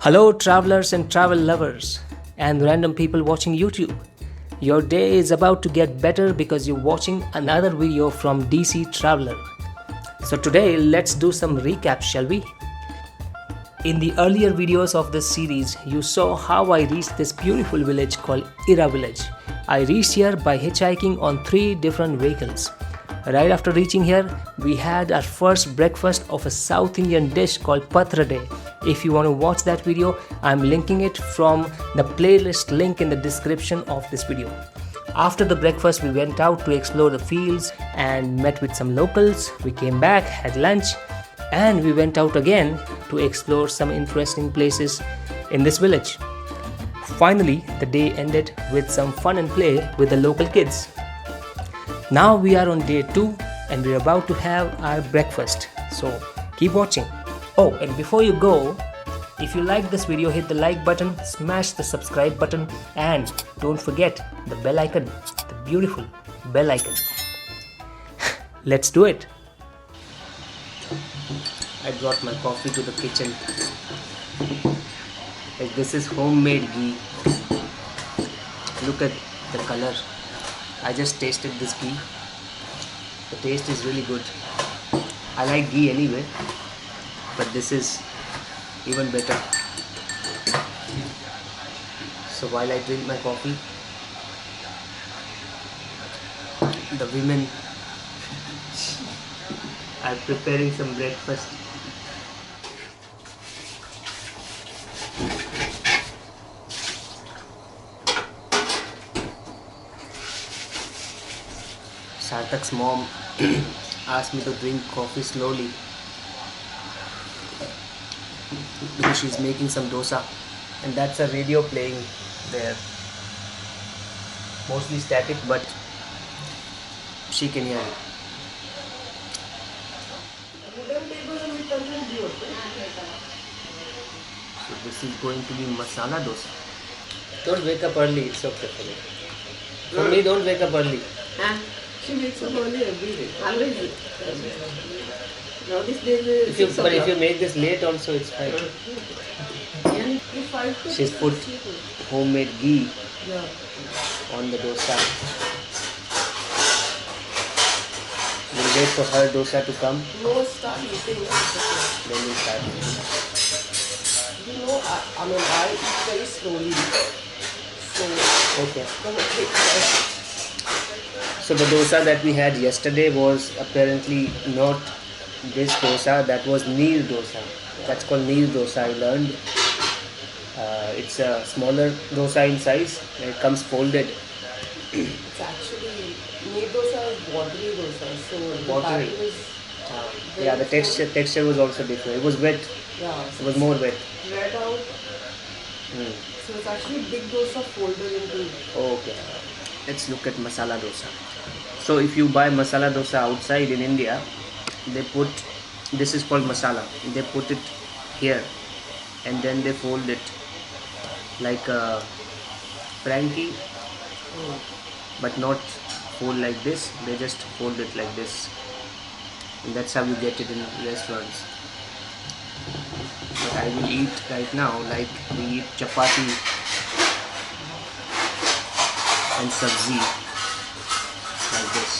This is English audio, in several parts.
Hello, travelers and travel lovers, and random people watching YouTube. Your day is about to get better because you're watching another video from DC Traveler. So, today let's do some recap, shall we? In the earlier videos of this series, you saw how I reached this beautiful village called Ira Village. I reached here by hitchhiking on 3 different vehicles. Right after reaching here, we had our first breakfast of a South Indian dish called Patra Day. If you want to watch that video, I'm linking it from the playlist link in the description of this video. After the breakfast, we went out to explore the fields and met with some locals. We came back, had lunch, and we went out again to explore some interesting places in this village. Finally, the day ended with some fun and play with the local kids. Now we are on day 2 and we're about to have our breakfast. So keep watching. Oh, and before you go, if you like this video, hit the like button, smash the subscribe button, and don't forget the bell icon, the beautiful bell icon. Let's do it. I brought my coffee to the kitchen. This is homemade ghee. Look at the color. I just tasted this ghee. The taste is really good. I like ghee anyway, but this is even better. So while I drink my coffee, the women are preparing some breakfast. Sarthak's mom asked me to drink coffee slowly because she's making some dosa, and that's a radio playing there. Mostly static, but she can hear it. So this is going to be masala dosa. Don't wake up early, it's okay for me. For me, don't wake up early. She wakes up early every day. Always. Now this day But if you make this late also, it's fine. She's put homemade ghee on the dosa. We'll wait for her dosa to come. No, start eating. Then we'll start. You know, I eat very slowly. So, Okay. So the dosa that we had yesterday was apparently not this dosa. That was neer dosa. That's called neer dosa. I learned. It's a smaller dosa in size and it comes folded. it's actually, neer dosa is watery dosa. So, the Watery. batter is Yeah, the texture was also different. It was wet. yeah, It was more wet. spread out. So it's actually big dosa folded into. Okay. Let's look at masala dosa. So if you buy masala dosa outside in India, they put, this is called masala. They put it here and then they fold it like a Frankie, but not fold like this. They just fold it like this, and that's how you get it in restaurants. But I will eat right now like we eat chapati and sabzi, like this.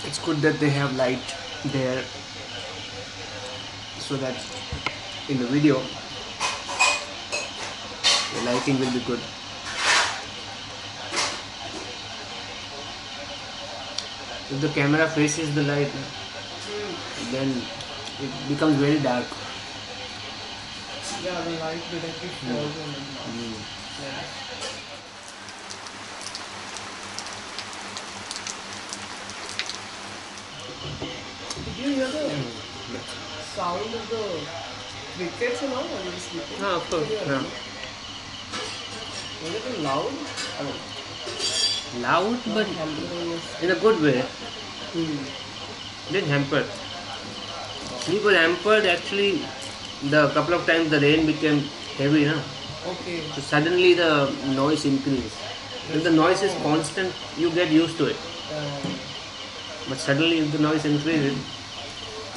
It's good that they have light there so that in the video the lighting will be good. If the camera faces the light, then it becomes very dark. Yeah, the light directly falls on it. Did you hear the sound of the crickets and all while you were sleeping? No, of course. No. Was it loud? Loud, but Hampering in a good way. Didn't hamper. Sleep was hampered actually. The couple of times the rain became heavy, no? Okay. So suddenly the noise increased. If the noise is constant, you get used to it. But suddenly if the noise increases,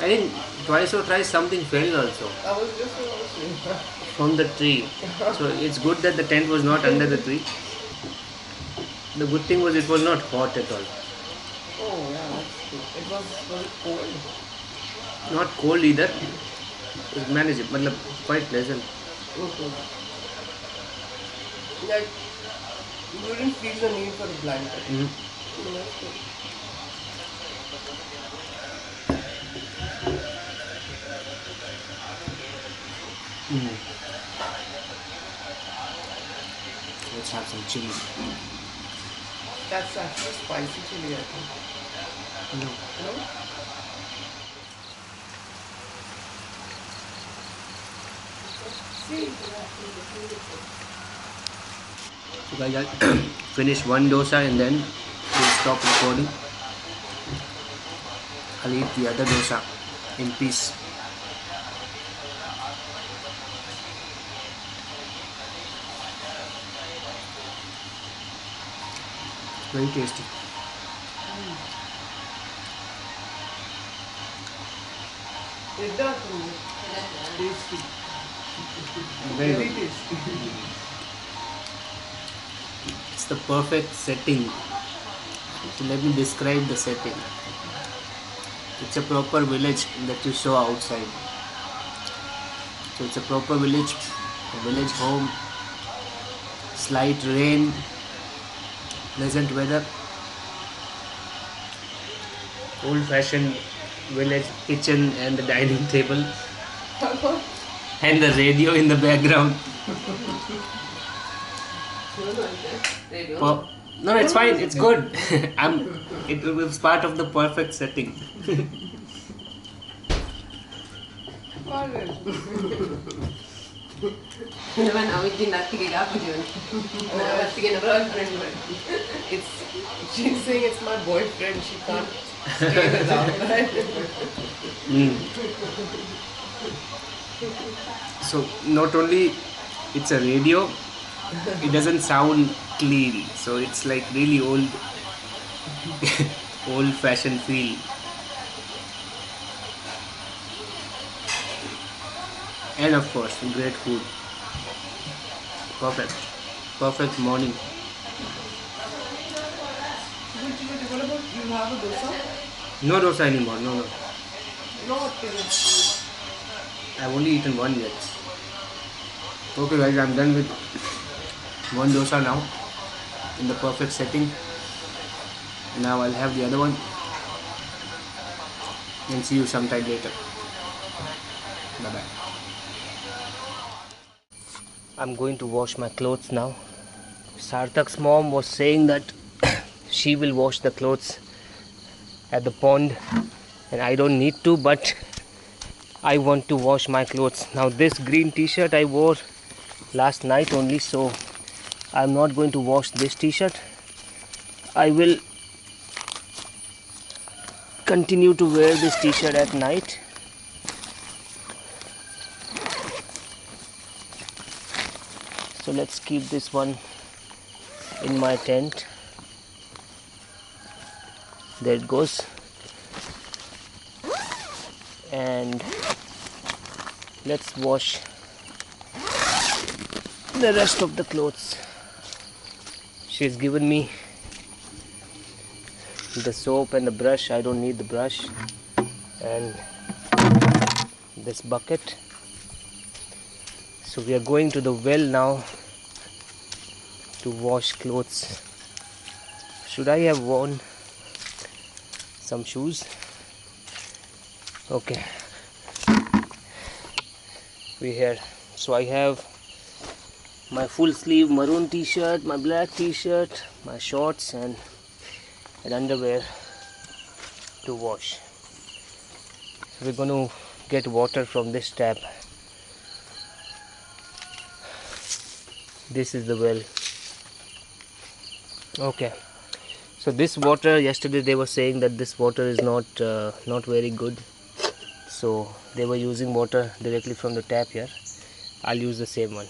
I think twice or thrice something fell also I was just watching. from the tree. So it's good that the tent was not under the tree. The good thing was it was not hot at all. Oh yeah, that's true. Was it cold? Not cold either. It was manageable. Matlab, quite pleasant. Like you didn't feel the need for a blanket. Mhm. That's good. Let's have some chili. That's actually spicy chili, I think. No. No? So guys, I'll finish one dosa and then we'll stop recording. I'll eat the other dosa in peace. Very tasty. It does. Tasty. Very Very good. tasty. It's the perfect setting. So let me describe the setting. It's a proper village that you saw outside. So it's a proper village, a village home, slight rain, pleasant weather, old-fashioned village kitchen and the dining table, and the radio in the background. No, it's fine. It's good. It was part of the perfect setting. She's saying it's my boyfriend. She can't stay without that. So not only it's a radio, it doesn't sound clean. So it's like really old-fashioned feel. And of course, great food. Perfect morning. What about you have a dosa? No dosa anymore. No. No, what is it? I've only eaten one yet. Okay guys, I'm done with one dosa now in the perfect setting. Now I'll have the other one and see you sometime later. Bye bye. I'm going to wash my clothes now. Sarthak's mom was saying that she will wash the clothes at the pond and I don't need to, but I want to wash my clothes. Now this green t-shirt I wore last night only, so I'm not going to wash this t-shirt. I will continue to wear this t-shirt at night. So let's keep this one in my tent. There it goes. And let's wash the rest of the clothes. She's given me the soap and the brush. I don't need the brush. And this bucket. So we are going to the well now to wash clothes. Should I have worn some shoes? Okay, we're here. So I have my full sleeve maroon t-shirt, my black t-shirt, my shorts and underwear to wash. So we're going to get water from this tap. This is the well. Okay, so this water, yesterday they were saying that this water is not very good, so they were using water directly from the tap here. I'll use the same one.